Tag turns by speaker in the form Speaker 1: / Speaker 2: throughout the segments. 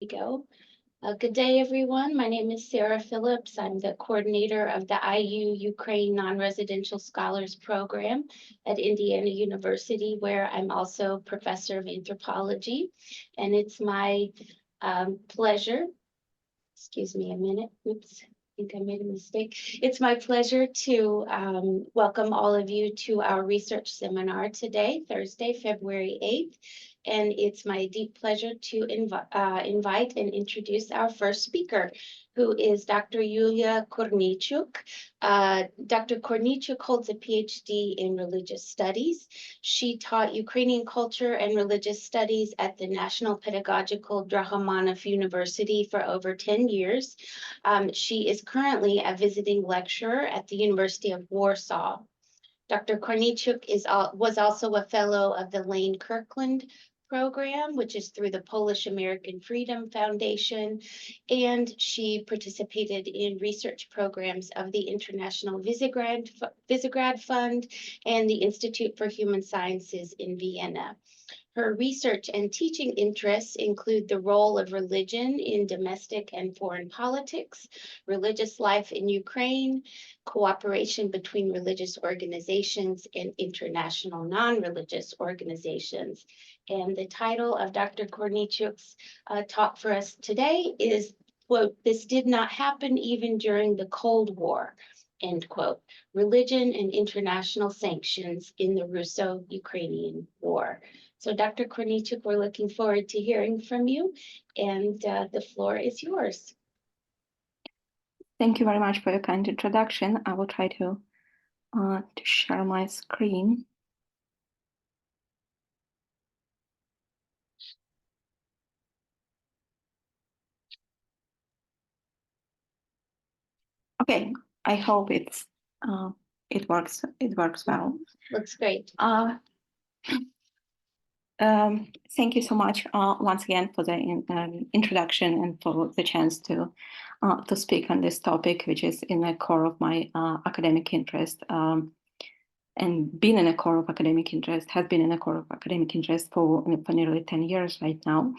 Speaker 1: We go. Good day, everyone. My name is Sarah Phillips. I'm the coordinator of the Ukraine Non-Residential Scholars Program at Indiana University, where I'm also professor of anthropology. And it's my pleasure, excuse me a minute, oops, I think I made a mistake. It's my pleasure to welcome all of you to our research seminar today, Thursday, February 8th. And it's my deep pleasure to invite and introduce our first speaker, who is Dr. Iuliia Korniichuk. Dr. Korniichuk holds a PhD in religious studies. She taught Ukrainian culture and religious studies at the National Pedagogical Drahomanov University for over 10 years. She is currently a visiting lecturer at the University of Warsaw. Dr. Korniichuk was also a fellow of the Lane Kirkland program, which is through the Polish American Freedom Foundation, and she participated in research programs of the International Visegrad Fund and the Institute for Human Sciences in Vienna. Her research and teaching interests include the role of religion in domestic and foreign politics, religious life in Ukraine, cooperation between religious organizations and international non-religious organizations. And the title of Dr. Korniichuk's talk for us today is, quote, "This did not happen even during the Cold War," end quote, religion and international sanctions in the Russo-Ukrainian War. So Dr. Korniichuk, we're looking forward to hearing from you, and the floor is yours.
Speaker 2: Thank you very much for your kind introduction. I will try to share my screen. Okay, I hope it works. It works well.
Speaker 1: Looks great.
Speaker 2: Thank you so much once again for the introduction and for the chance to speak on this topic, which is in the core of my academic interest, and been in a core of academic interest, has been in a core of academic interest for nearly 10 years right now.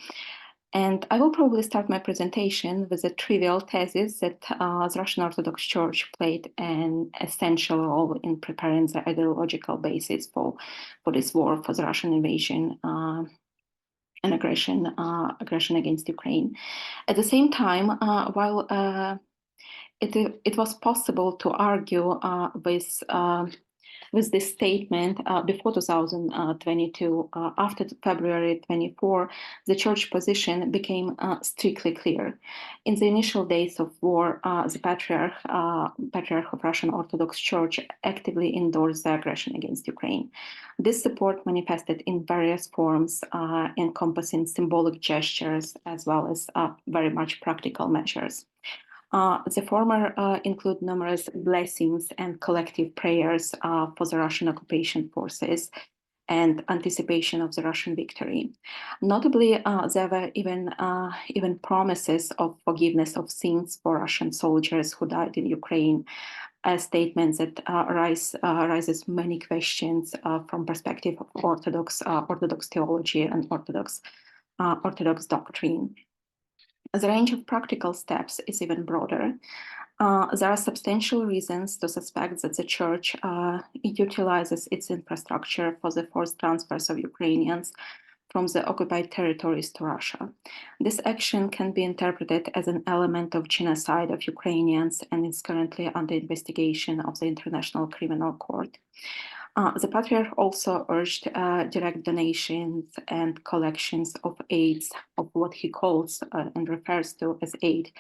Speaker 2: And I will probably start my presentation with a trivial thesis that the Russian Orthodox Church played an essential role in preparing the ideological basis for this war, for the Russian invasion and aggression against Ukraine. At the same time, while it was possible to argue with this statement before 2022, after February 24, the church position became strictly clear. In the initial days of war, the Patriarch of Russian Orthodox Church actively endorsed the aggression against Ukraine. This support manifested in various forms, encompassing symbolic gestures as well as very much practical measures. The former include numerous blessings and collective prayers for the Russian occupation forces and anticipation of the Russian victory. Notably, there were even promises of forgiveness of sins for Russian soldiers who died in Ukraine, a statement that raises many questions from perspective of Orthodox theology and Orthodox doctrine. The range of practical steps is even broader. There are substantial reasons to suspect that the Church utilizes its infrastructure for the forced transfers of Ukrainians from the occupied territories to Russia. This action can be interpreted as an element of genocide of Ukrainians and is currently under investigation of the International Criminal Court. The Patriarch also urged direct donations and collections of aids, of what he calls and refers to as aid,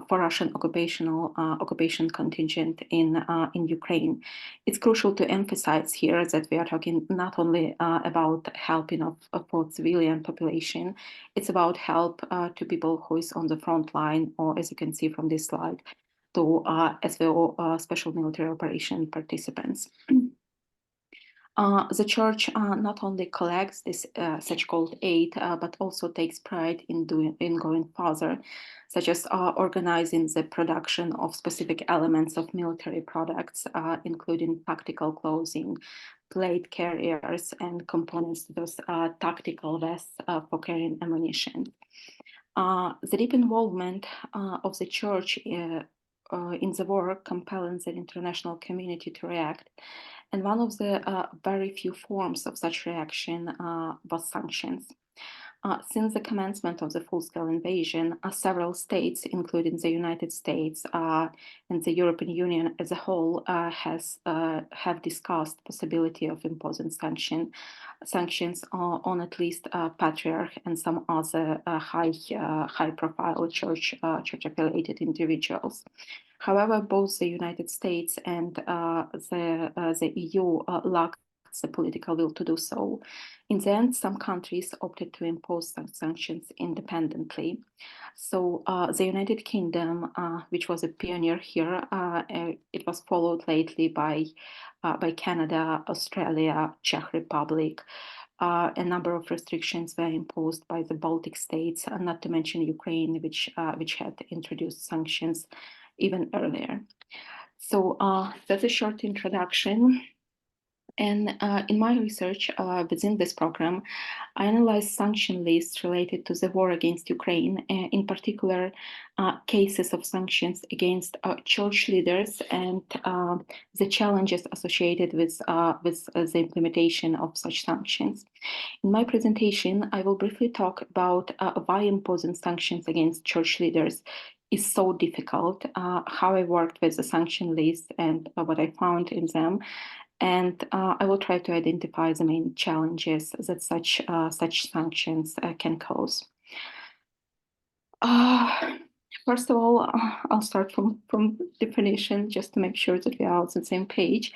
Speaker 2: for Russian occupation contingent in Ukraine. It's crucial to emphasize here that we are talking not only about helping for civilian population, it's about help to people who is on the front line, or as you can see from this slide, to SVO special military operation participants. The Church not only collects this such called aid, but also takes pride in going further, such as organizing the production of specific elements of military products, including tactical clothing, plate carriers, and components to those tactical vests for carrying ammunition. The deep involvement of the church in the war compelling the international community to react. And one of the very few forms of such reaction was sanctions. Since the commencement of the full-scale invasion, several states, including the United States and the European Union as a whole, have discussed possibility of imposing sanctions on at least Patriarch and some other high-profile church-affiliated individuals. However, both the United States and the EU lacked the political will to do so. In the end, some countries opted to impose sanctions independently. So the United Kingdom, which was a pioneer here, it was followed lately by Canada, Australia, Czech Republic. A number of restrictions were imposed by the Baltic states, not to mention Ukraine, which had introduced sanctions even earlier. So that's a short introduction. And in my research within this program, I analyzed sanction lists related to the war against Ukraine, in particular cases of sanctions against church leaders and the challenges associated with the implementation of such sanctions. In my presentation, I will briefly talk about why imposing sanctions against church leaders is so difficult, how I worked with the sanction list and what I found in them. And I will try to identify the main challenges that such sanctions can cause. First of all, I'll start from definition just to make sure that we are on the same page.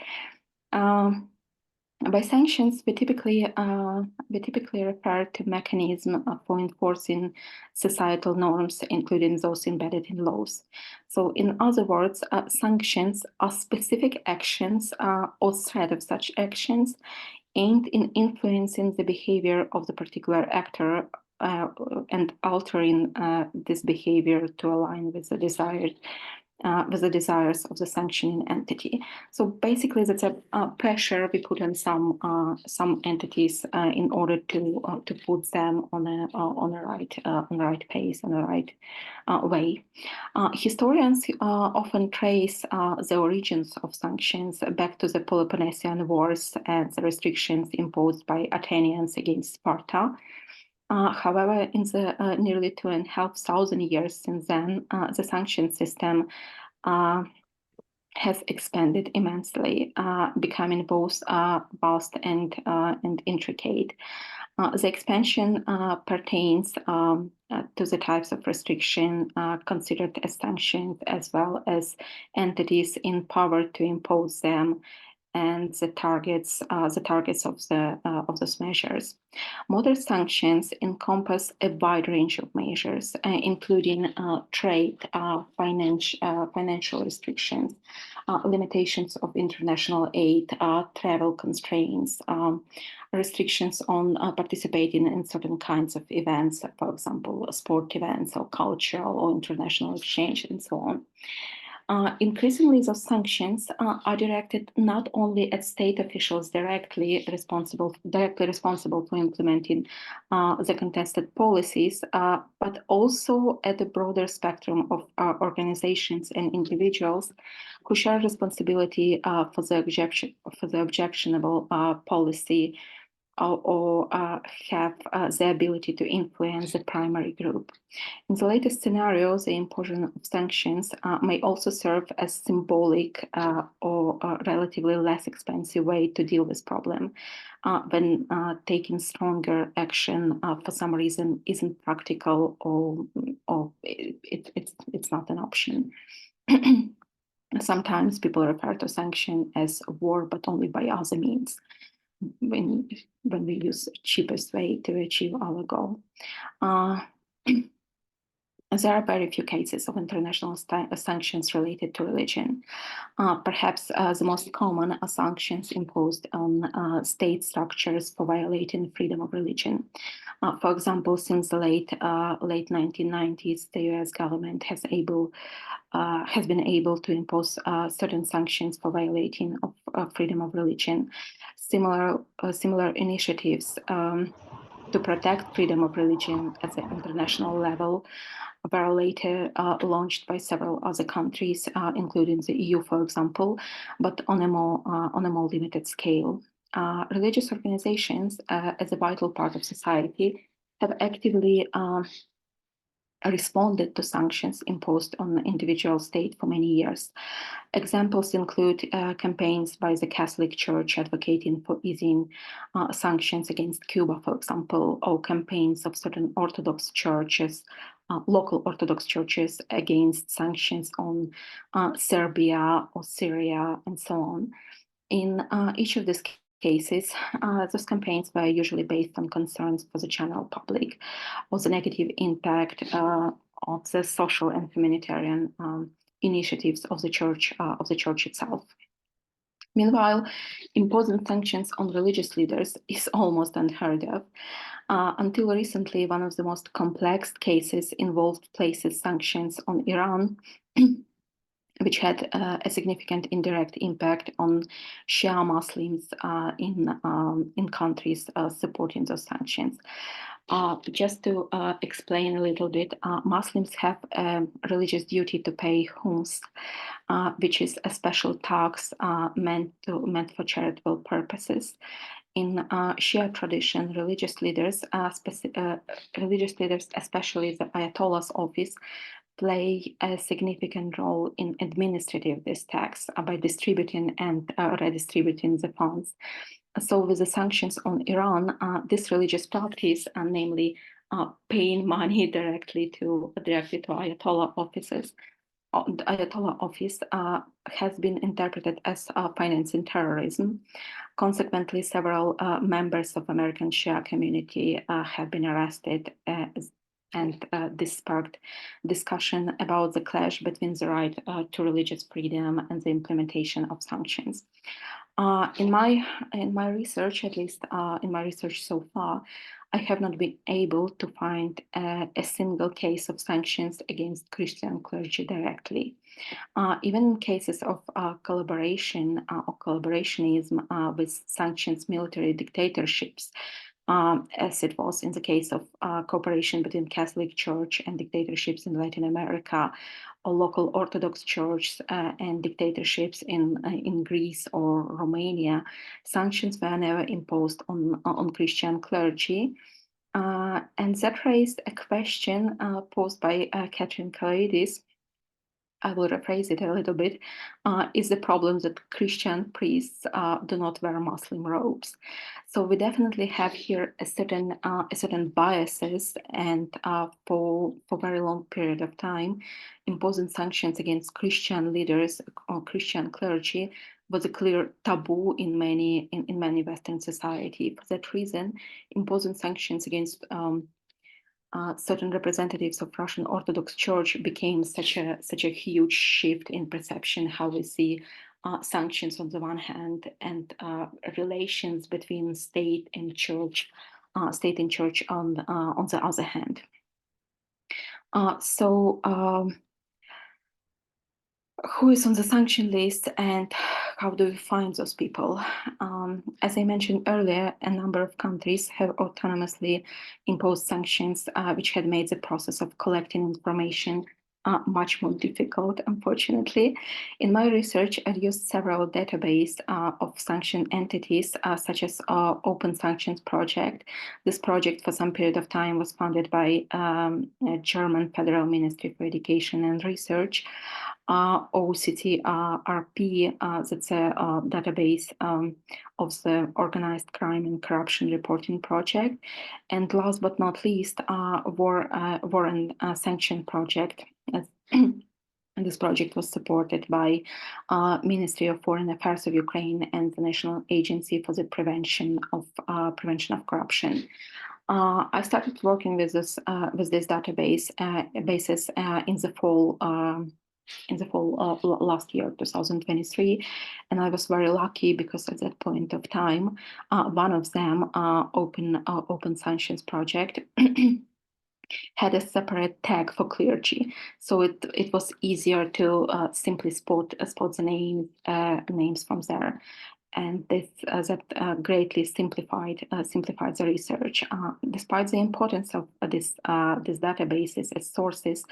Speaker 2: By sanctions, we typically refer to mechanism for enforcing societal norms, including those embedded in laws. So, in other words, sanctions are specific actions or threat of such actions aimed in influencing the behavior of the particular actor and altering this behavior to align with the desires of the sanctioning entity. So basically, that's a pressure we put on some entities in order to put them on the right pace, on the right way. Historians often trace the origins of sanctions back to the Peloponnesian Wars and the restrictions imposed by Athenians against Sparta. However, in the nearly 2,500 years since then, the sanction system has expanded immensely, becoming both vast and intricate. The expansion pertains to the types of restriction considered as sanctions, as well as entities in power to impose them, and the targets of those measures. Modern sanctions encompass a wide range of measures, including trade, financial restrictions, limitations of international aid, travel constraints, restrictions on participating in certain kinds of events, for example, sport events or cultural or international exchange, and so on. Increasingly, those sanctions are directed not only at state officials directly responsible for implementing the contested policies, but also at a broader spectrum of organizations and individuals who share responsibility for the objectionable policy or have the ability to influence the primary group. In the latest scenario, the imposition of sanctions may also serve as symbolic or relatively less expensive way to deal with problem when taking stronger action for some reason isn't practical or it's not an option. Sometimes people refer to sanction as war, but only by other means, when we use cheapest way to achieve our goal. There are very few cases of international sanctions related to religion. Perhaps the most common are sanctions imposed on state structures for violating freedom of religion. For example, since the late 1990s, the US government has been able to impose certain sanctions for violating of freedom of religion. Similar initiatives to protect freedom of religion at the international level were later launched by several other countries, including the EU, for example, but on a more limited scale. Religious organizations, as a vital part of society, have actively responded to sanctions imposed on the individual state for many years. Examples include campaigns by the Catholic Church advocating for easing sanctions against Cuba, for example, or campaigns of certain Orthodox churches, local Orthodox churches, against sanctions on Serbia or Syria, and so on. In each of these cases, those campaigns were usually based on concerns for the general public or the negative impact of the social and humanitarian initiatives of the church itself. Meanwhile, imposing sanctions on religious leaders is almost unheard of. Until recently, one of the most complex cases involved places sanctions on Iran, which had a significant indirect impact on Shia Muslims in countries supporting those sanctions. Just to explain a little bit, Muslims have a religious duty to pay khums, which is a special tax meant for charitable purposes. In Shia tradition, religious leaders, especially the Ayatollah's office, play a significant role in administrating this tax by distributing and redistributing the funds. So with the sanctions on Iran, this religious practice, namely paying money directly to Ayatollah offices, the Ayatollah office has been interpreted as financing terrorism. Consequently, several members of American Shia community have been arrested, and this sparked discussion about the clash between the right to religious freedom and the implementation of sanctions. In my research, at least in my research so far, I have not been able to find a single case of sanctions against Christian clergy directly. Even in cases of collaboration or collaborationism with sanctions military dictatorships, as it was in the case of cooperation between Catholic Church and dictatorships in Latin America, or local Orthodox Church and dictatorships in Greece or Romania, sanctions were never imposed on Christian clergy. And that raised a question posed by Catherine Kalaidis. I will rephrase it a little bit, is the problem that Christian priests do not wear Muslim robes. So we definitely have here a certain biases, and for a very long period of time, imposing sanctions against Christian leaders or Christian clergy was a clear taboo in many Western society. For that reason, imposing sanctions against certain representatives of Russian Orthodox Church became such a huge shift in perception, how we see sanctions on the one hand and relations between state and church on the other hand. Who is on the sanction list and how do we find those people? As I mentioned earlier, a number of countries have autonomously imposed sanctions, which had made the process of collecting information much more difficult, unfortunately. In my research, I've used several databases of sanctioned entities, such as Open Sanctions Project. This project, for some period of time, was funded by German Federal Ministry for Education and Research. OCT-RP, that's a database of the Organized Crime and Corruption Reporting Project. And last but not least, War and Sanction Project. And this project was supported by Ministry of Foreign Affairs of Ukraine and the National Agency for the Prevention of Corruption. I started working with this database basis in the fall last year, 2023, and I was very lucky because at that point of time, one of them, Open Sanctions Project, had a separate tag for clergy, so it was easier to simply spot the names from there. and this that greatly simplified the research. Despite the importance of these databases as sources,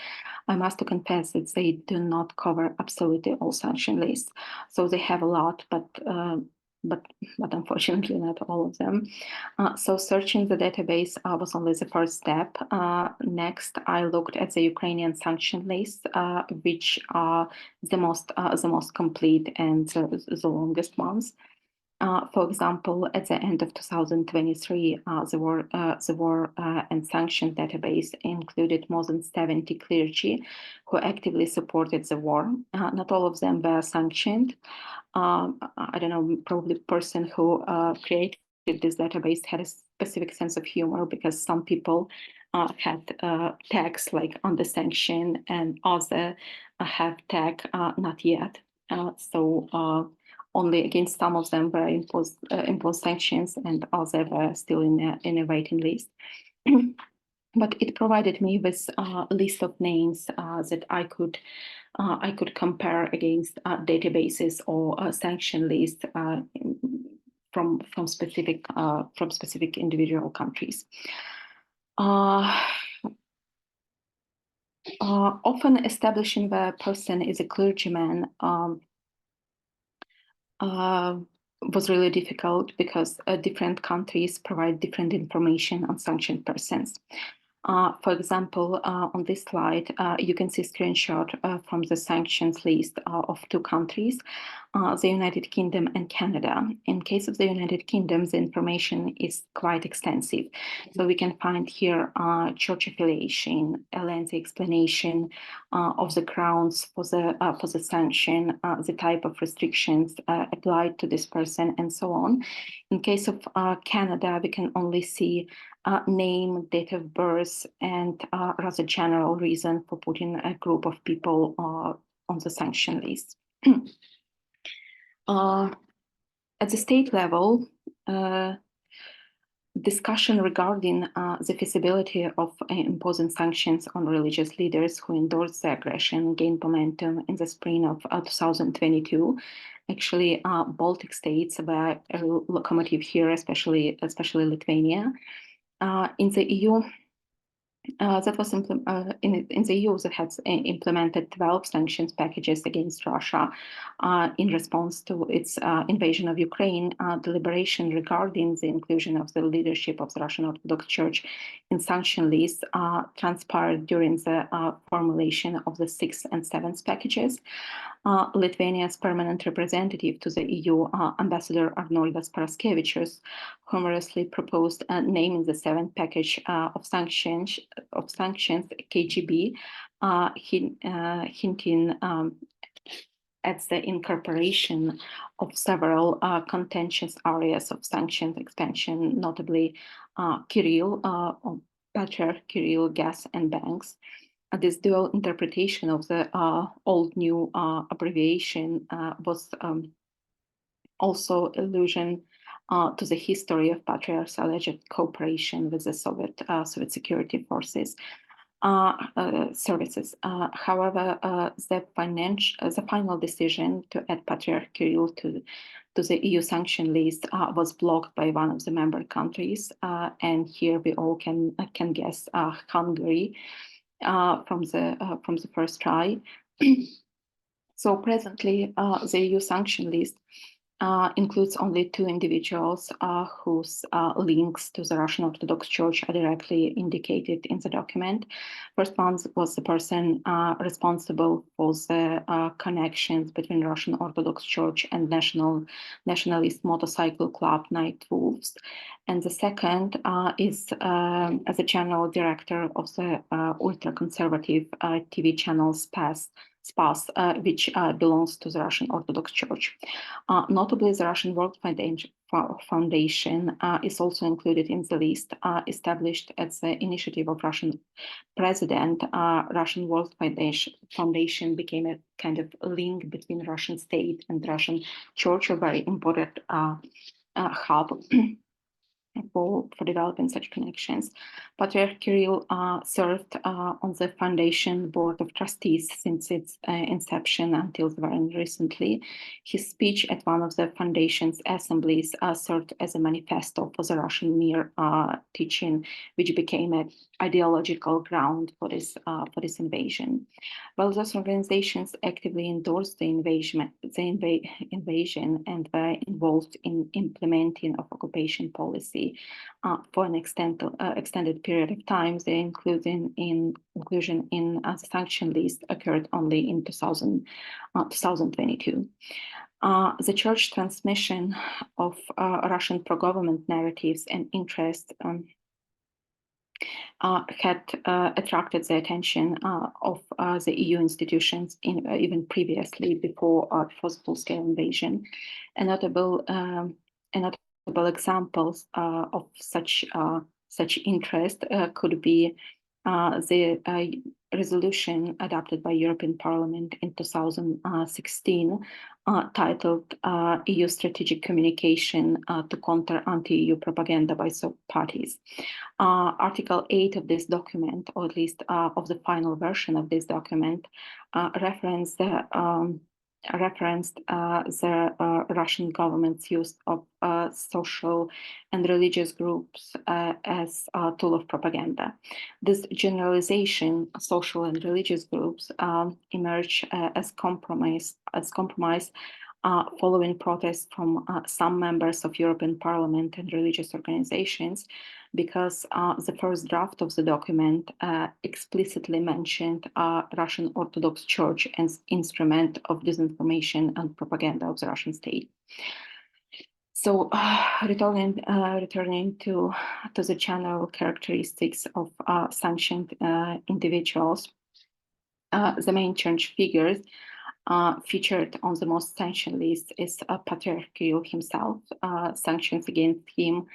Speaker 2: I must confess that they do not cover absolutely all sanction lists. So they have a lot, but unfortunately not all of them. So searching the database was only the first step. Next, I looked at the Ukrainian sanction list, which are the most complete and the longest ones. For example, at the end of 2023, the war and sanctions database included more than 70 clergy who actively supported the war. Not all of them were sanctioned. I don't know, probably the person who created this database had a specific sense of humor, because some people had tags like on the sanction and other have tag not yet. So only against some of them were imposed sanctions, and others were still in a waiting list. But it provided me with a list of names that I could compare against databases or sanction lists from specific individual countries. Often establishing the person is a clergyman was really difficult, because different countries provide different information on sanctioned persons. For example, on this slide, you can see a screenshot from the sanctions list of two countries, the United Kingdom and Canada. In case of the United Kingdom, the information is quite extensive. So we can find here church affiliation, a lengthy explanation of the grounds for the sanction, the type of restrictions applied to this person, and so on. In case of Canada, we can only see name, date of birth, and rather general reason for putting a group of people on the sanction list. At the state level, discussion regarding the feasibility of imposing sanctions on religious leaders who endorsed the aggression gained momentum in the spring of 2022. Actually, Baltic states were a locomotive here, especially Lithuania. In the EU, that was in the EU that has implemented 12 sanctions packages against Russia in response to its invasion of Ukraine. Deliberation regarding the inclusion of the leadership of the Russian Orthodox Church in sanction lists transpired during the formulation of the 6th and 7th packages. Lithuania's permanent representative to the EU, Ambassador Arnoldas Paraskevičius, humorously proposed naming the 7th package of sanctions KGB, hinting at the incorporation of several contentious areas of sanctions expansion, notably Patriarch Kirill, gas, and banks. This dual interpretation of the old-new abbreviation was also allusion to the history of Patriarch's alleged cooperation with the Soviet security forces services. However, the final decision to add Patriarch Kirill to the EU sanction list was blocked by one of the member countries, and here we all can guess Hungary. From the first try. So presently, the EU sanction list includes only 2 individuals whose links to the Russian Orthodox Church are directly indicated in the document. First one was the person responsible for the connections between Russian Orthodox Church and nationalist motorcycle club Night Wolves. And the second is as a general director of the ultra-conservative TV channel SPAS, which belongs to the Russian Orthodox Church. Notably, the Russian World Foundation is also included in the list, established at the initiative of Russian president. Russian World Foundation became a kind of link between Russian state and Russian Church, a very important hub for developing such connections. Patriarch Kirill served on the foundation board of trustees since its inception until very recently. His speech at one of the foundation's assemblies served as a manifesto for the Russian Mir teaching, which became an ideological ground for this invasion. While those organizations actively endorsed the invasion and were involved in implementing of occupation policy for an extended period of time, their inclusion in the sanction list occurred only in 2022. The church transmission of Russian pro-government narratives and interest had attracted the attention of the EU institutions even previously before the full-scale invasion. Notable examples of such interest could be the resolution adopted by European Parliament in 2016 titled EU Strategic Communication to Counter Anti-EU Propaganda by Third Parties. Article 8 of this document, or at least of the final version of this document, referenced the Russian government's use of social and religious groups as a tool of propaganda. This generalization, social and religious groups, emerged as compromise following protests from some members of European Parliament and religious organizations, because the first draft of the document explicitly mentioned Russian Orthodox Church as instrument of disinformation and propaganda of the Russian state. So, returning to the general characteristics of sanctioned individuals, the main church figures featured on the most sanctioned list is Patriarch Kirill himself. Sanctions against him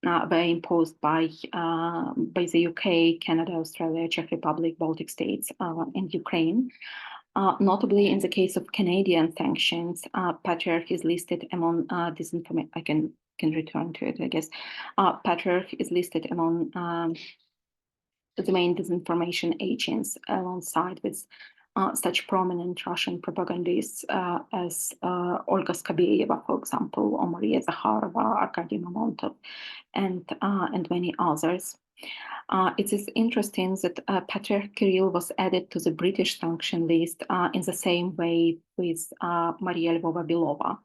Speaker 2: were imposed by the UK, Canada, Australia, Czech Republic, Baltic states, and Ukraine. Notably, in the case of Canadian sanctions, Patriarch is listed among disinformation. I can return to it, I guess. Patriarch is listed among the main disinformation agents, alongside with such prominent Russian propagandists as Olga Skabeyeva, for example, or Maria Zakharova, Arkady Mamontov, and many others. It is interesting that Patriarch Kirill was added to the British sanction list in the same way with Maria Lvova-Belova,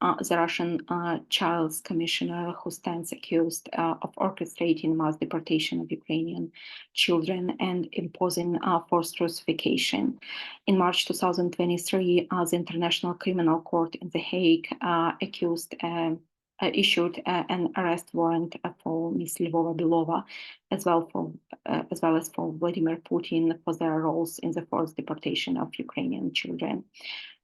Speaker 2: the Russian Child's Commissioner who stands accused of orchestrating mass deportation of Ukrainian children and imposing forced Russification. In March 2023, the International Criminal Court in The Hague issued an arrest warrant for Ms. Lvova-Belova, as well as for Vladimir Putin for their roles in the forced deportation of Ukrainian children.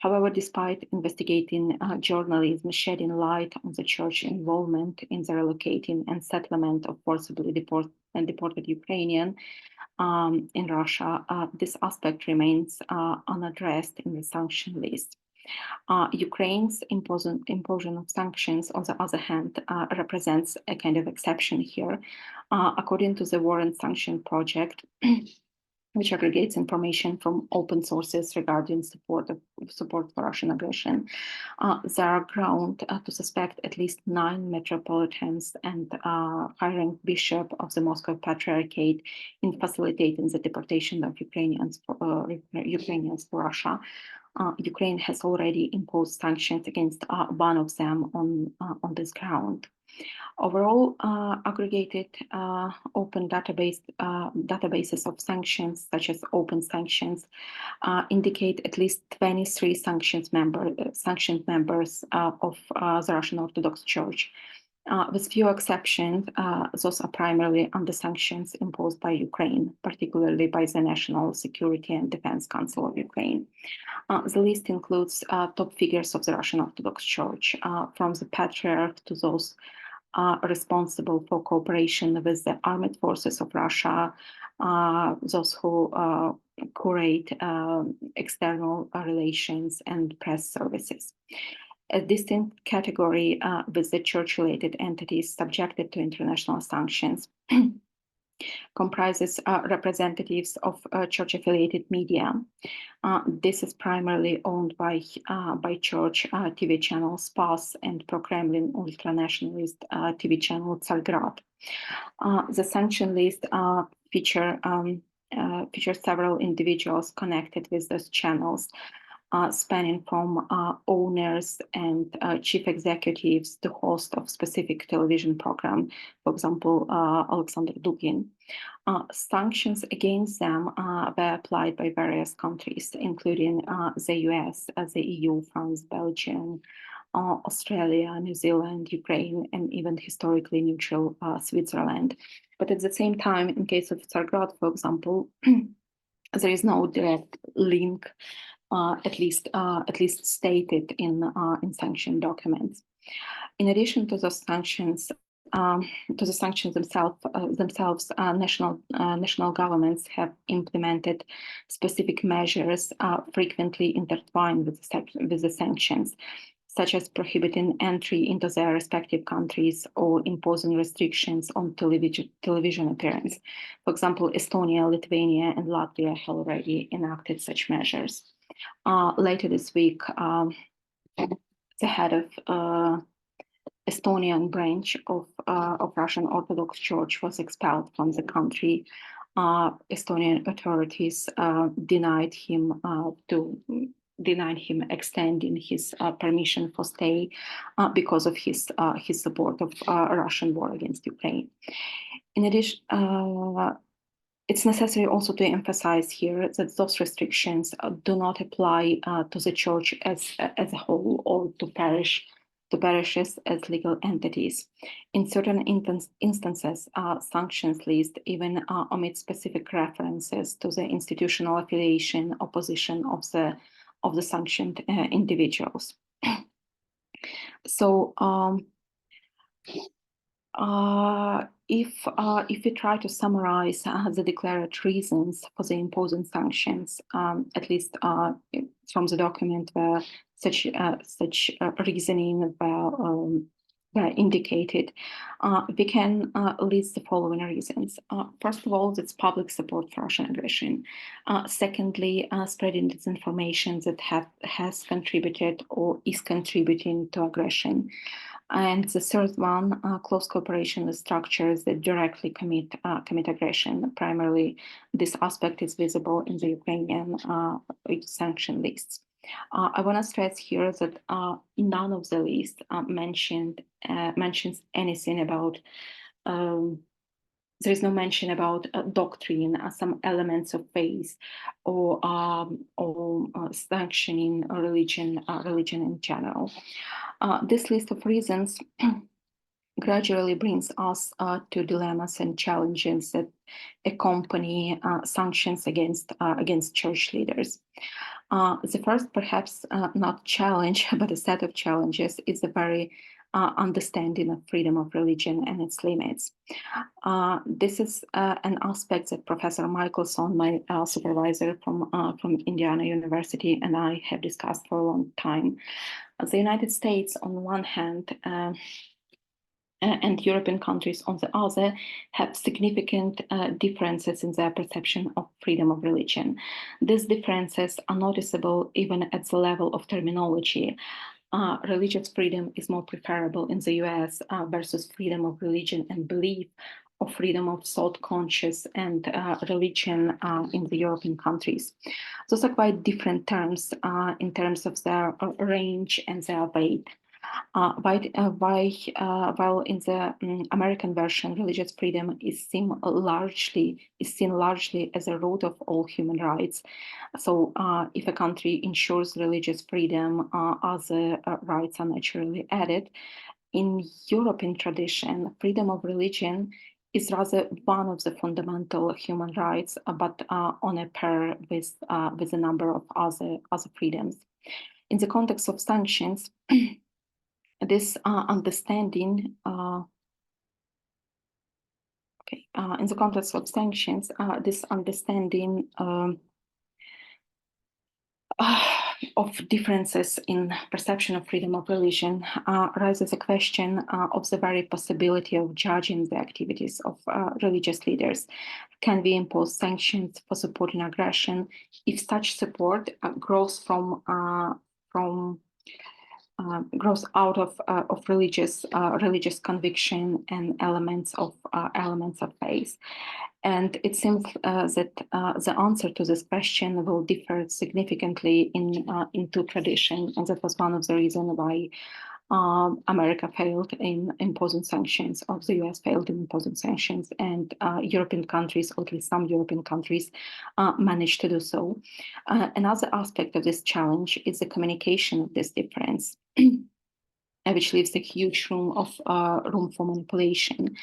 Speaker 2: However, despite investigating journalism shedding light on the church involvement in the relocating and settlement of forcibly deported Ukrainian in Russia, this aspect remains unaddressed in the sanction list. Ukraine's imposition of sanctions, on the other hand, represents a kind of exception here. According to the War and Sanction Project, which aggregates information from open sources regarding support for Russian aggression, there are grounds to suspect at least 9 metropolitans and high-ranking bishop of the Moscow Patriarchate in facilitating the deportation of Ukrainians for Russia. Ukraine has already imposed sanctions against one of them on this ground. Overall, aggregated open databases of sanctions, such as Open Sanctions, indicate at least 23 sanctioned members of the Russian Orthodox Church. With few exceptions, those are primarily under sanctions imposed by Ukraine, particularly by the National Security and Defense Council of Ukraine. The list includes top figures of the Russian Orthodox Church, from the Patriarch to those responsible for cooperation with the armed forces of Russia, those who curate external relations and press services. A distinct category with the church-related entities subjected to international sanctions comprises representatives of church-affiliated media. This is primarily owned by church TV channel SPAS and pro-Kremlin ultranationalist TV channel Tsargrad. The sanction list features several individuals connected with those channels, spanning from owners and chief executives to host of specific television program, for example, Alexander Dugin. Sanctions against them were applied by various countries, including the US, the EU, France, Belgium, Australia, New Zealand, Ukraine, and even historically neutral Switzerland. But at the same time, in case of Tsargrad, for example, there is no direct link, at least stated in sanction documents. In addition to those sanctions, themselves, national governments have implemented specific measures frequently intertwined with the sanctions, such as prohibiting entry into their respective countries or imposing restrictions on television appearance. For example, Estonia, Lithuania, and Latvia have already enacted such measures. Later this week, the head of Estonian branch of Russian Orthodox Church was expelled from the country. Estonian authorities denied him extending his permission for stay because of his support of Russian war against Ukraine. In addition, it's necessary also to emphasize here that those restrictions do not apply to the church as a whole or to parishes as legal entities. In certain instances, sanctions list even omit specific references to the institutional affiliation or position of the sanctioned individuals. So if we try to summarize the declared reasons for the imposing sanctions, at least from the document where such reasoning were indicated, we can list the following reasons. First of all, it's public support for Russian aggression. Secondly, spreading disinformation that has contributed or is contributing to aggression. And the third one, close cooperation with structures that directly commit aggression. Primarily, this aspect is visible in the Ukrainian sanction lists. I want to stress here that none of the lists mentions anything about. There is no mention about doctrine, some elements of faith, or sanctioning religion in general. This list of reasons gradually brings us to dilemmas and challenges that accompany sanctions against church leaders. The first, perhaps not challenge, but a set of challenges is the very understanding of freedom of religion and its limits. This is an aspect that Professor Michelson, my supervisor from Indiana University, and I have discussed for a long time. The United States, on one hand, and European countries on the other, have significant differences in their perception of freedom of religion. These differences are noticeable even at the level of terminology. Religious freedom is more preferable in the US versus freedom of religion and belief, or freedom of thought, conscience, and religion in the European countries. Those are quite different terms in terms of their range and their weight. While in the American version, religious freedom is seen largely as a root of all human rights. So if a country ensures religious freedom, other rights are naturally added. In European tradition, freedom of religion is rather one of the fundamental human rights, but on a par with a number of other freedoms. In the context of sanctions, this understanding, in the context of sanctions, this understanding of differences in perception of freedom of religion raises a question of the very possibility of judging the activities of religious leaders. Can we impose sanctions for supporting aggression if such support grows grows out of religious conviction and elements of faith? And it seems that the answer to this question will differ significantly in two traditions, and that was one of the reasons why America failed in imposing sanctions, or the US failed in imposing sanctions, and European countries, or at least some European countries, managed to do so. Another aspect of this challenge is the communication of this difference, which leaves a huge room for manipulation.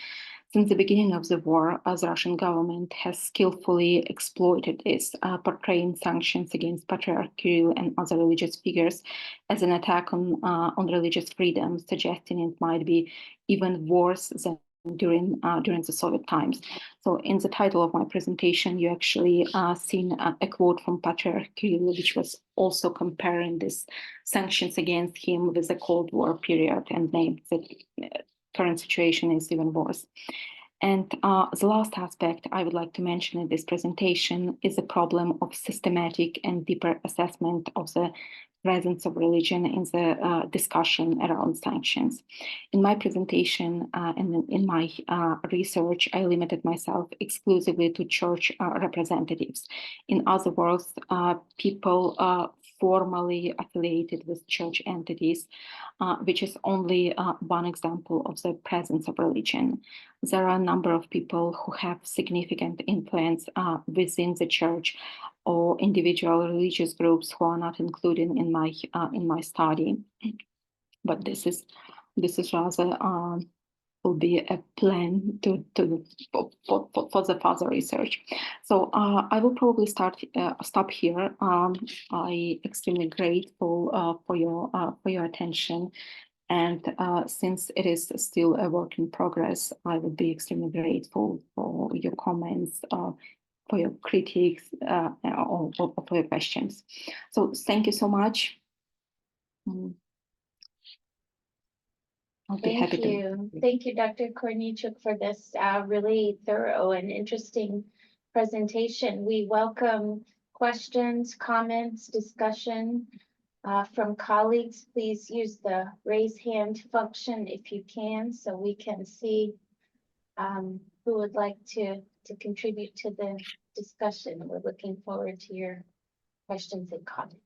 Speaker 2: Since the beginning of the war, the Russian government has skillfully exploited this, portraying sanctions against Patriarch Kirill and other religious figures as an attack on religious freedom, suggesting it might be even worse than during the Soviet times. So in the title of my presentation, you actually seen a quote from Patriarch Kirill, which was also comparing these sanctions against him with the Cold War period, and named that current situation is even worse. And the last aspect I would like to mention in this presentation is the problem of systematic and deeper assessment of the presence of religion in the discussion around sanctions. In my presentation and in my research, I limited myself exclusively to church representatives. In other words, people formally affiliated with church entities, which is only one example of the presence of religion. There are a number of people who have significant influence within the church, or individual religious groups who are not included in my study. But this is rather will be a plan for the further research. So I will probably stop here. I extremely grateful for your attention, and since it is still a work in progress, I would be extremely grateful for your comments, for your critiques, or for your questions. So thank you so much. I'll be happy to.
Speaker 1: Thank you, Dr. Korniichuk, for this really thorough and interesting presentation. We welcome questions, comments, discussion from colleagues. Please use the raise hand function if you can, so we can see who would like to contribute to the discussion. We're looking forward to your questions and comments.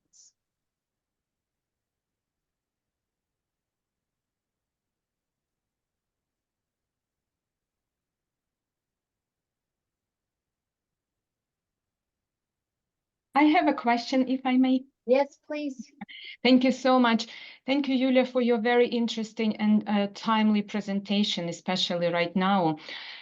Speaker 3: I have a question, if I may.
Speaker 1: Yes, please.
Speaker 3: Thank you so much. Thank you, Iuliia, for your very interesting and timely presentation, especially right now.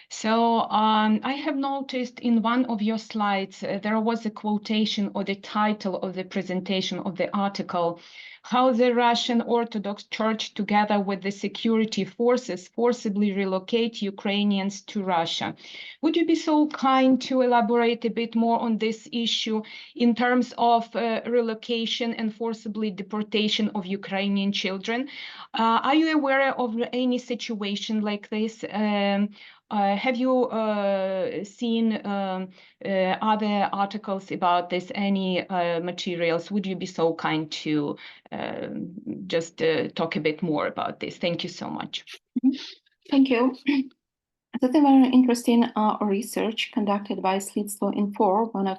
Speaker 3: So I have noticed in one of your slides, there was a quotation or the title of the presentation of the article, how the Russian Orthodox Church, together with the security forces, forcibly relocate Ukrainians to Russia. Would you be so kind to elaborate a bit more on this issue in terms of relocation and forcibly deportation of Ukrainian children? Are you aware of any situation like this? Have you seen other articles about this, any materials? Would you be so kind to just talk a bit more about this? Thank you so much.
Speaker 2: Thank you. That's a very interesting research conducted by Russo-Ukrainian War, one of,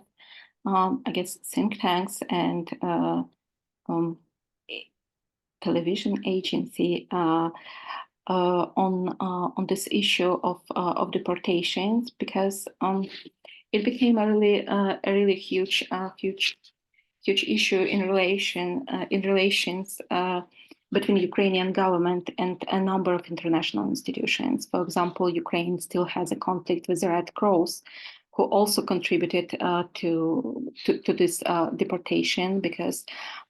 Speaker 2: I guess, think tanks and television agency on this issue of deportations, because it became a really huge issue in relations between Ukrainian government and a number of international institutions. For example, Ukraine still has a conflict with the Red Cross, who also contributed to this deportation, because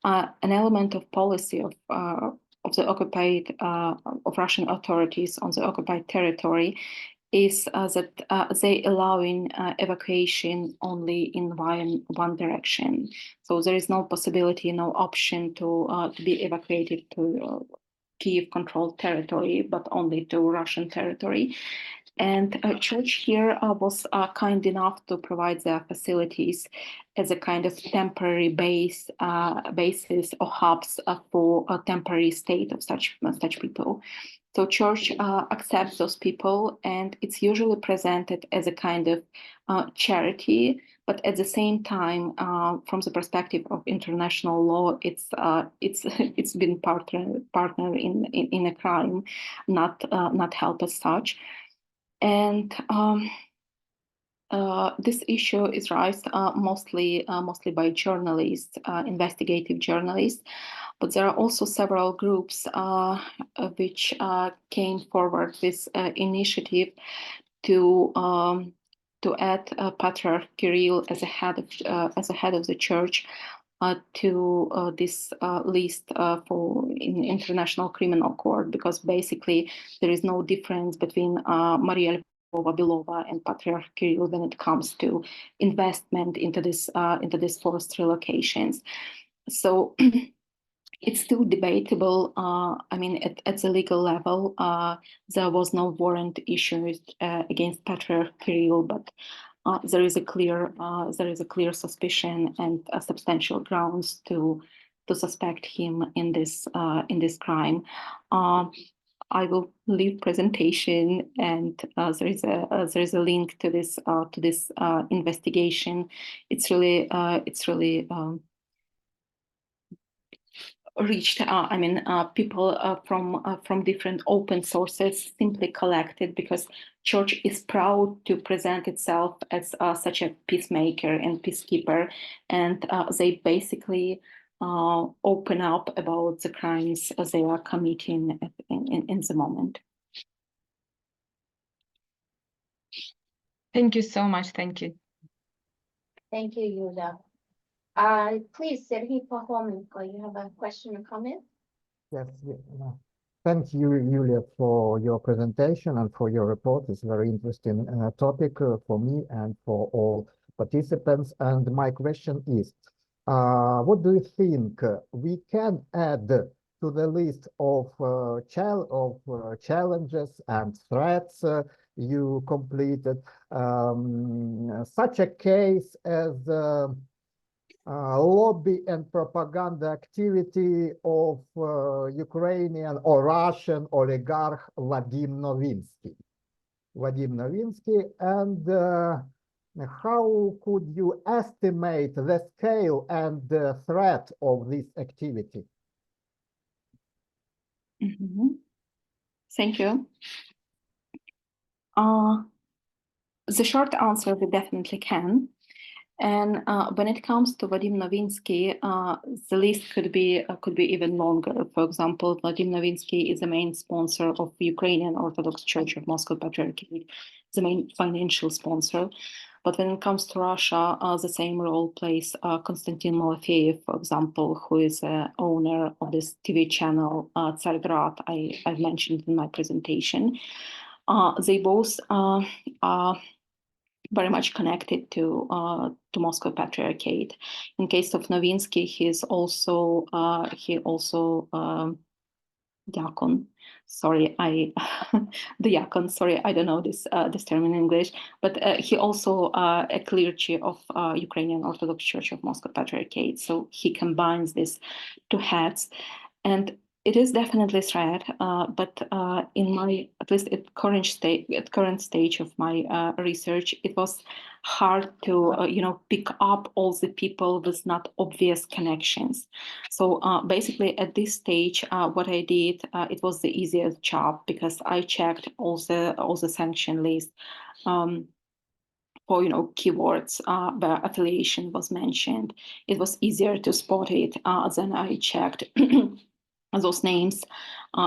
Speaker 2: an element of policy of the occupied of Russian authorities on the occupied territory is that they allowing evacuation only in one direction. So there is no possibility, no option to be evacuated to Kiev-controlled territory, but only to Russian territory. And church here was kind enough to provide their facilities as a kind of temporary basis or hubs for a temporary state of such people. So church accepts those people, and it's usually presented as a kind of charity. But at the same time, from the perspective of international law, it's been partner in a crime, not help as such. And this issue is raised mostly by journalists, investigative journalists, but there are also several groups which came forward with initiative to add Patriarch Kirill as a head of the church to this list for International Criminal Court, because basically there is no difference between Maria Belova and Patriarch Kirill when it comes to investment into these forestry locations. So it's still debatable. I mean, at the legal level, there was no warrant issued against Patriarch Kirill, but there is a clear suspicion and substantial grounds to suspect him in this crime. I will leave presentation, and there is a link to this investigation. It's really reached. I mean, people from different open sources simply collected, because church is proud to present itself as such a peacemaker and peacekeeper, and they basically open up about the crimes they are committing in the moment.
Speaker 3: Thank you so much. Thank you.
Speaker 1: Thank you, Yulia. Please, Sergei Pahomenko, you have a question or comment?
Speaker 4: Yes, thank you, Yulia, for your presentation and for your report. It's a very interesting topic for me and for all participants. And my question is, what do you think we can add to the list of challenges and threats you completed, such a case as lobby and propaganda activity of Ukrainian or Russian oligarch Vadim Novinsky, and how could you estimate the scale and the threat of this activity?
Speaker 2: Mm-hmm. Thank you. The short answer, we definitely can. And when it comes to Vadim Novinsky, the list could be even longer. For example, Vadim Novinsky is the main sponsor of Ukrainian Orthodox Church of Moscow Patriarchate, the main financial sponsor. But when it comes to Russia, the same role plays Konstantin Malafeyev, for example, who is owner of this TV channel Tsargrad I've mentioned in my presentation. They both are very much connected to Moscow Patriarchate. In case of Novinsky, he also diakon. Sorry, the diakon. Sorry, I don't know this term in English. But he also a clergy of Ukrainian Orthodox Church of Moscow Patriarchate. So he combines these two hats, and it is definitely a threat, but in my, at least at current stage of my research, it was hard to pick up all the people with not obvious connections. So basically, at this stage, what I did, it was the easiest job, because I checked all the sanction list for keywords where affiliation was mentioned. It was easier to spot it than I checked those names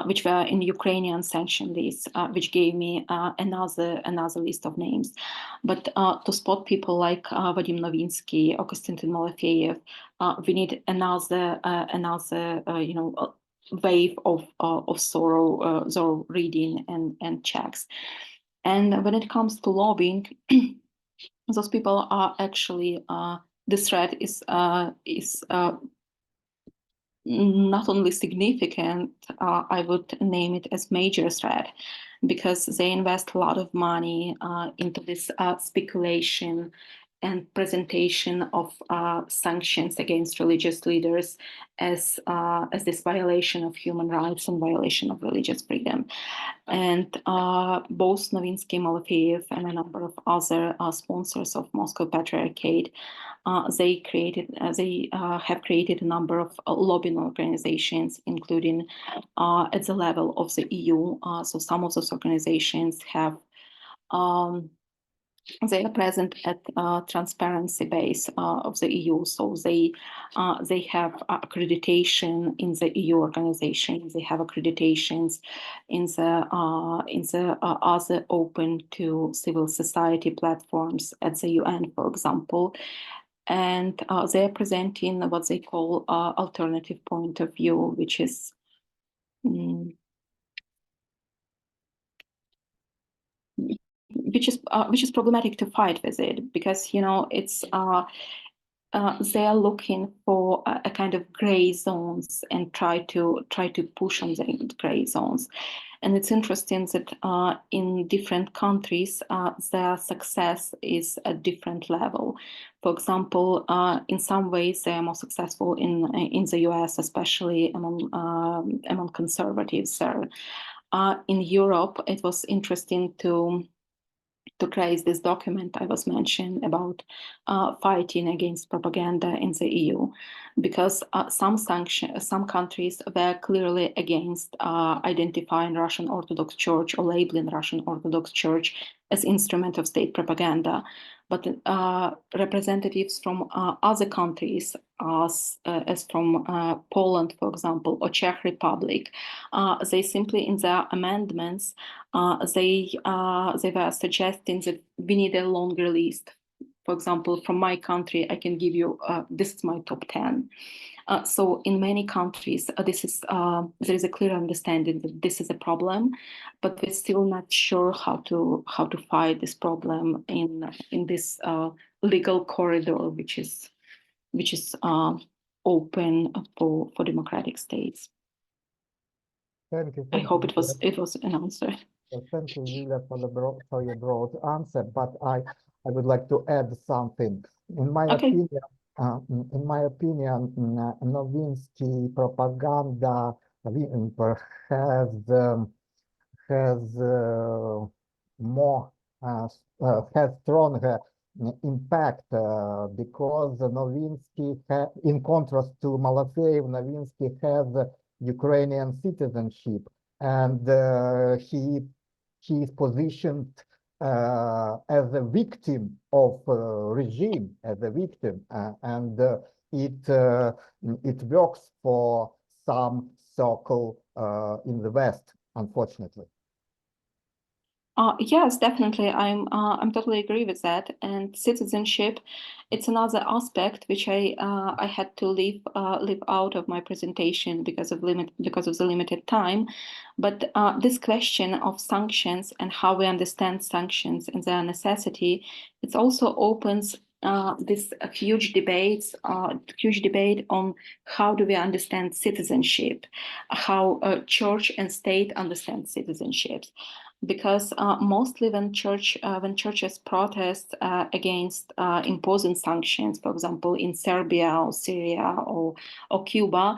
Speaker 2: which were in Ukrainian sanction lists, which gave me another list of names. But to spot people like Vadim Novinsky or Konstantin Malafeyev, we need another wave of thorough reading and checks. And when it comes to lobbying, those people are actually the threat is not only significant, I would name it as major threat, because they invest a lot of money into this speculation and presentation of sanctions against religious leaders as this violation of human rights and violation of religious freedom. And both Novinsky, Malafeyev, and a number of other sponsors of Moscow Patriarchate, they have created a number of lobbying organizations, including at the level of the EU. So some of those organizations have they are present at transparency base of the EU, so they have accreditation in the EU organizations. They have accreditations in the other open to civil society platforms at the UN, for example, and they are presenting what they call alternative point of view, which is which is problematic to fight with it, because it's they are looking for a kind of gray zones and try to push on the gray zones. And it's interesting that in different countries, their success is at different level. For example, in some ways, they are more successful in the US, especially among conservatives there. In Europe, it was interesting to create this document I was mentioning about fighting against propaganda in the EU, because some countries were clearly against identifying Russian Orthodox Church or labeling Russian Orthodox Church as instrument of state propaganda. But representatives from other countries, as from Poland, for example, or Czech Republic, they simply in their amendments they were suggesting that we need a longer list. For example, from my country, I can give you this is my top 10. So in many countries, there is a clear understanding that this is a problem, but we're still not sure how to fight this problem in this legal corridor, which is open for democratic states.
Speaker 4: Thank you.
Speaker 2: I hope it was an answer.
Speaker 4: Thank you, Yulia, for your broad answer. But I would like to add something. In my opinion, Novinsky propaganda has stronger impact because Novinsky, in contrast to Malafeyev, Novinsky has Ukrainian citizenship, and he is positioned as a victim of regime, as a victim, and it works for some circle in the West, unfortunately.
Speaker 2: Yes, definitely. I'm totally agree with that. And citizenship, it's another aspect which I had to leave out of my presentation because of the limited time. But this question of sanctions and how we understand sanctions and their necessity, it also opens this huge debate on how do we understand citizenship, how church and state understand citizenships. Because mostly when churches protest against imposing sanctions, for example, in Serbia or Syria or Cuba,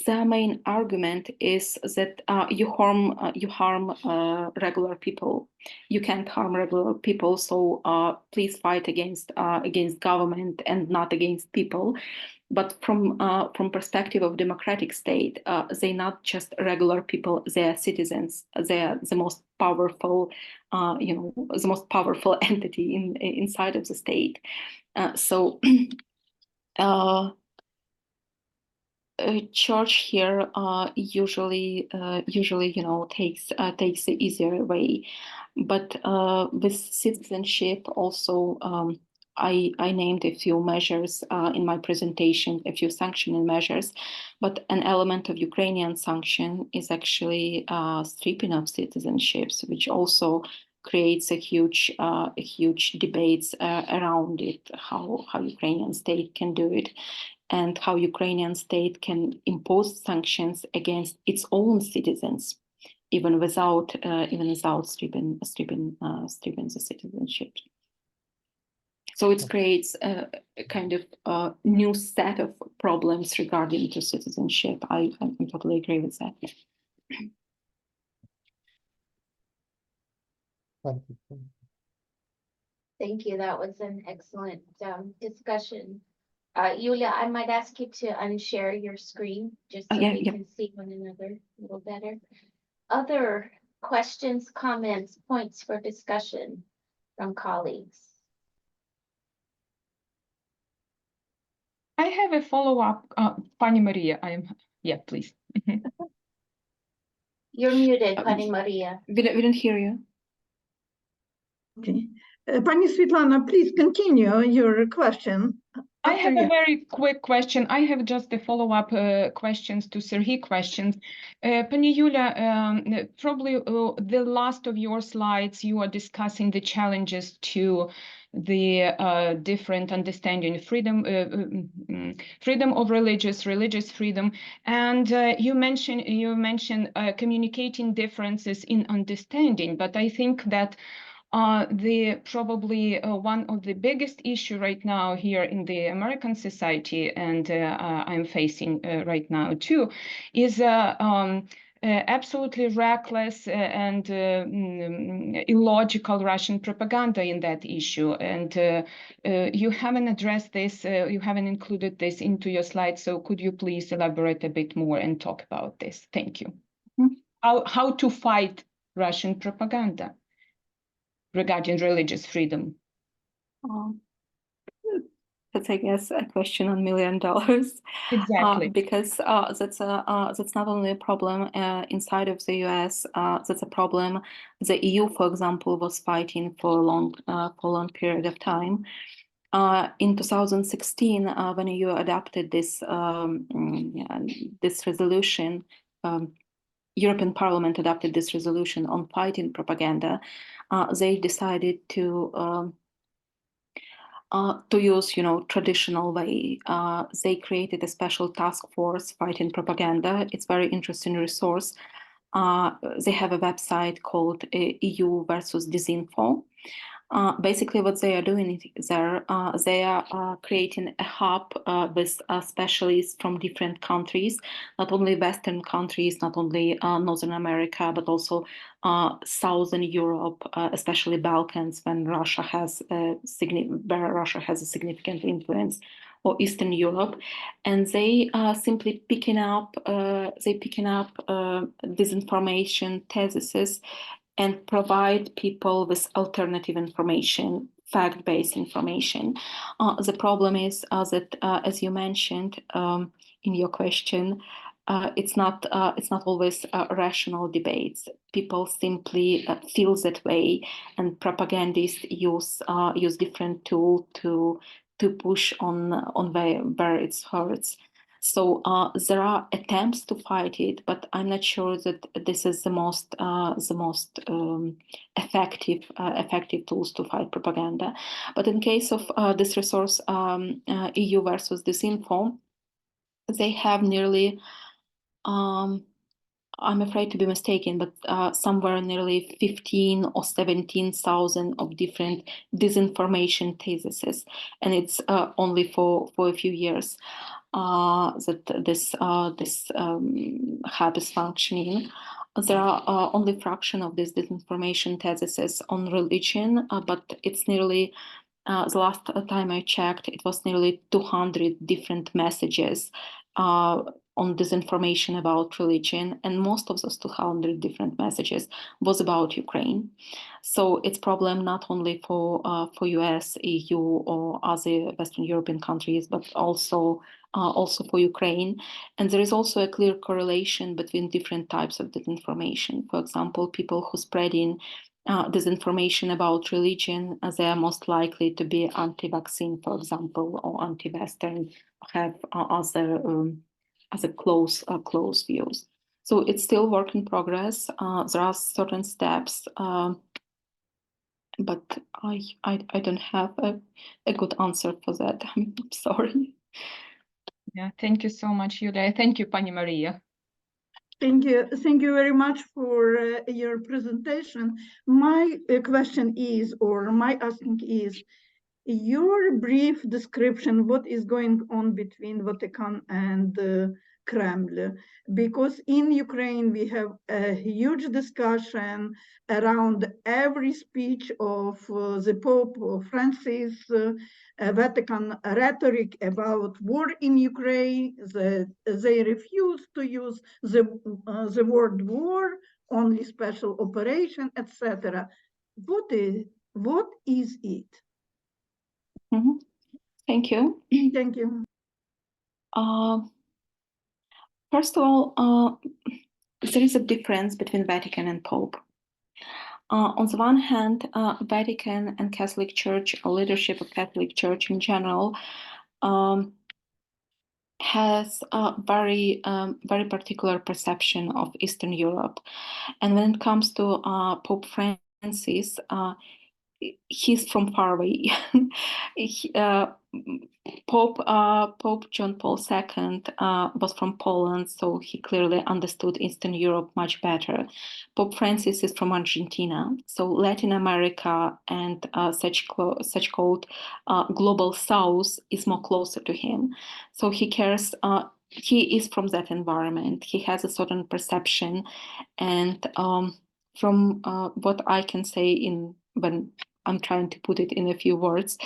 Speaker 2: their main argument is that you harm regular people. You can't harm regular people, so please fight against government and not against people. But from perspective of democratic state, they're not just regular people; they're citizens. They're the most powerful, the most powerful entity inside of the state. So. Church here usually takes the easier way, but with citizenship also I named a few measures in my presentation, a few sanctioning measures, but an element of Ukrainian sanction is actually stripping of citizenships, which also creates a huge debates around it, how Ukrainian state can do it, and how Ukrainian state can impose sanctions against its own citizens, even without stripping the citizenship. So it creates a kind of new set of problems regarding to citizenship. I totally agree with that.
Speaker 4: Thank you.
Speaker 1: Thank you. That was an excellent discussion. Iuliia, I might ask you to unshare your screen just so we can see one another a little better. Other questions, comments, points for discussion from colleagues?
Speaker 3: I have a follow-up, Pani Maria. Please.
Speaker 1: You're muted, Pani Maria.
Speaker 2: We didn't hear you.
Speaker 5: Okay. Pani Svetlana, please continue your question.
Speaker 3: I have a very quick question. I have just the follow-up questions to Serhiy questions. Pani Iuliia, probably the last of your slides, you are discussing the challenges to the different understanding, freedom of religious freedom, and you mentioned communicating differences in understanding. But I think that probably one of the biggest issue right now here in the American society, and I'm facing right now too, is absolutely reckless and illogical Russian propaganda in that issue. And you haven't addressed this, you haven't included this into your slides, so could you please elaborate a bit more and talk about this? Thank you. How to fight Russian propaganda regarding religious freedom?
Speaker 2: That's, I guess, a question on $1 million.
Speaker 3: Exactly.
Speaker 2: Because that's not only a problem inside of the US. That's a problem. The EU, for example, was fighting for a long period of time. In 2016, when EU adopted this resolution, European Parliament adopted this resolution on fighting propaganda. They decided to use, traditional way. They created a special task force fighting propaganda. It's very interesting resource. They have a website called EU versus Disinfo. Basically, what they are doing there, they are creating a hub with specialists from different countries, not only Western countries, not only Northern America, but also Southern Europe, especially Balkans, when Russia has a significant influence, or Eastern Europe, and they simply picking up disinformation theses and provide people with alternative information, fact-based information. The problem is that, as you mentioned in your question, it's not always rational debates. People simply feel that way, and propagandists use different tools to push on where it hurts. So there are attempts to fight it, but I'm not sure that this is the most effective tools to fight propaganda. But in case of this resource, EU versus Disinfo, they have nearly, I'm afraid to be mistaken, but somewhere nearly 15 or 17,000 of different disinformation theses, and it's only for a few years that this hub is functioning. There are only fraction of these disinformation theses on religion, but it's nearly, the last time I checked, it was nearly 200 different messages on disinformation about religion, and most of those 200 different messages was about Ukraine. So it's problem not only for US, EU, or other Western European countries, but also for Ukraine. And there is also a clear correlation between different types of disinformation. For example, people who spreading disinformation about religion, they are most likely to be anti-vaccine, for example, or anti-Western, have other close views. So it's still work in progress. There are certain steps, but I don't have a good answer for that. I'm sorry.
Speaker 3: Yeah, thank you so much, Iuliia. Thank you, Pani Maria.
Speaker 5: Thank you very much for your presentation. My question is, or my asking is, your brief description, what is going on between Vatican and Kremlin, because in Ukraine we have a huge discussion around every speech of the Pope Francis, Vatican rhetoric about war in Ukraine. They refuse to use the word war, only special operation, etc. What is it?
Speaker 2: Mm-hmm. Thank you.
Speaker 5: Thank you.
Speaker 2: First of all, there is a difference between Vatican and Pope. On the one hand, Vatican and Catholic Church, or leadership of Catholic Church in general, has a very particular perception of Eastern Europe. And when it comes to Pope Francis, he's from far away. Pope John Paul II was from Poland, so he clearly understood Eastern Europe much better. Pope Francis is from Argentina, so Latin America and such called global South is more closer to him. So he cares. He is from that environment. He has a certain perception, and from what I can say when I'm trying to put it in a few words,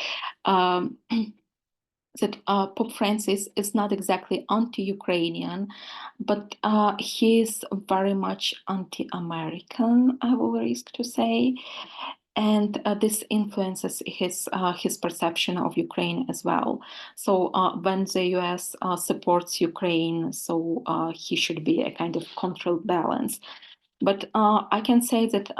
Speaker 2: that Pope Francis is not exactly anti-Ukrainian, but he is very much anti-American, I will risk to say. And this influences his perception of Ukraine as well. So when the US supports Ukraine, so he should be a kind of control balance. But I can say that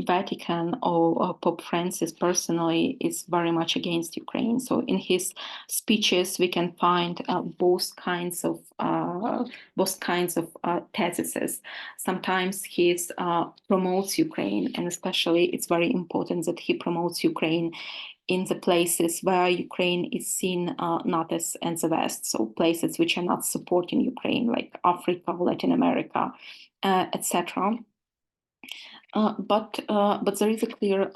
Speaker 2: Vatican or Pope Francis personally is very much against Ukraine. So in his speeches, we can find both kinds of theses. Sometimes he promotes Ukraine, and especially it's very important that he promotes Ukraine in the places where Ukraine is seen not as the West, so places which are not supporting Ukraine, like Africa, Latin America, etc. But there is a clear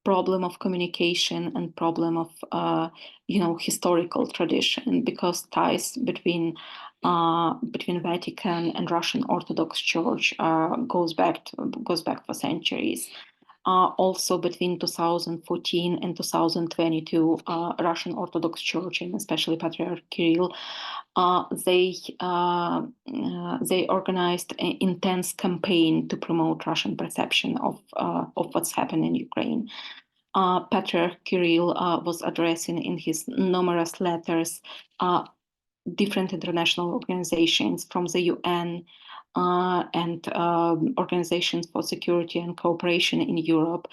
Speaker 2: problem of communication and problem of historical tradition, because ties between Vatican and Russian Orthodox Church goes back for centuries. Also between 2014 and 2022, Russian Orthodox Church, and especially Patriarch Kirill, they organized an intense campaign to promote Russian perception of what's happening in Ukraine. Patriarch Kirill was addressing in his numerous letters different international organizations, from the UN and organizations for security and cooperation in Europe,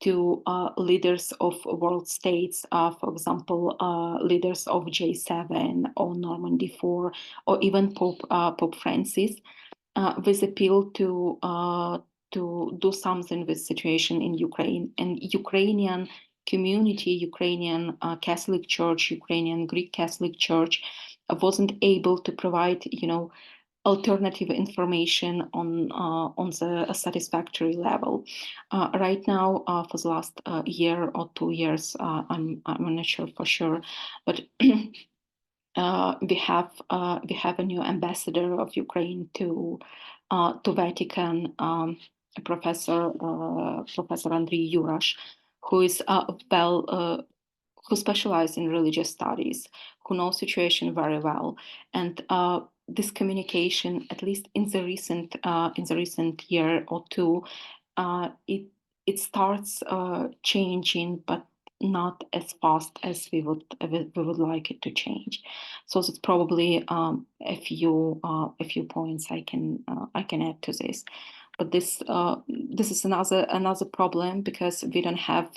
Speaker 2: to leaders of world states, for example, leaders of J7 or Normandy 4, or even Pope Francis, with appeal to do something with the situation in Ukraine. And Ukrainian community, Ukrainian Catholic Church, Ukrainian Greek Catholic Church wasn't able to provide, alternative information on the satisfactory level. Right now, for the last year or 2 years, I'm not sure for sure, but we have a new ambassador of Ukraine to Vatican, Professor Andriy Yurash, who is who specializes in religious studies, who knows situation very well, and this communication, at least in the recent year or two, it starts changing, but not as fast as we would like it to change. So that's probably a few points I can add to this. But this is another problem, because we don't have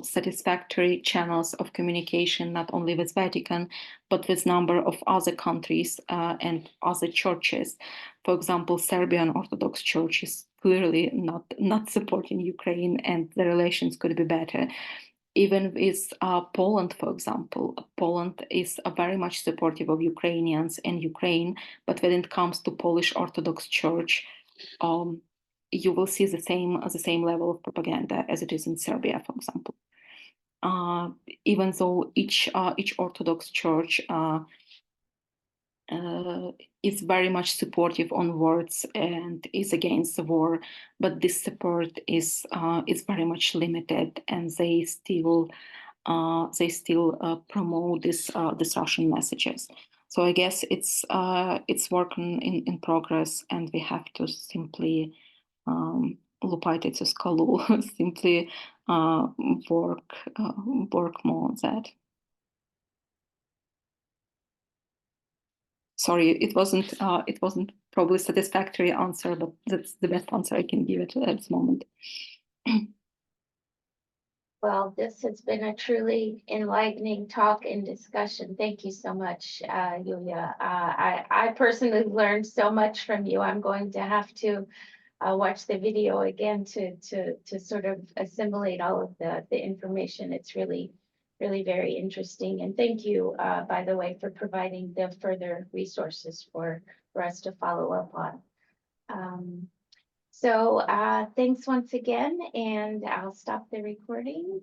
Speaker 2: satisfactory channels of communication, not only with Vatican, but with number of other countries and other churches. For example, Serbian Orthodox Church is clearly not supporting Ukraine, and the relations could be better. Even with Poland, for example, Poland is very much supportive of Ukrainians and Ukraine, but when it comes to Polish Orthodox Church, you will see the same level of propaganda as it is in Serbia, for example. Even though each Orthodox Church is very much supportive on words and is against the war, but this support is very much limited, and they still promote these Russian messages. So I guess it's work in progress, and we have to simply lupajte skalu, simply work more on that. Sorry, it wasn't probably a satisfactory answer, but that's the best answer I can give it at this moment.
Speaker 1: Well, this has been a truly enlightening talk and discussion. Thank you so much, Iuliia. I personally learned so much from you. I'm going to have to watch the video again to sort of assimilate all of the information. It's really very interesting. And thank you, by the way, for providing the further resources for us to follow up on. So thanks once again, and I'll stop the recording.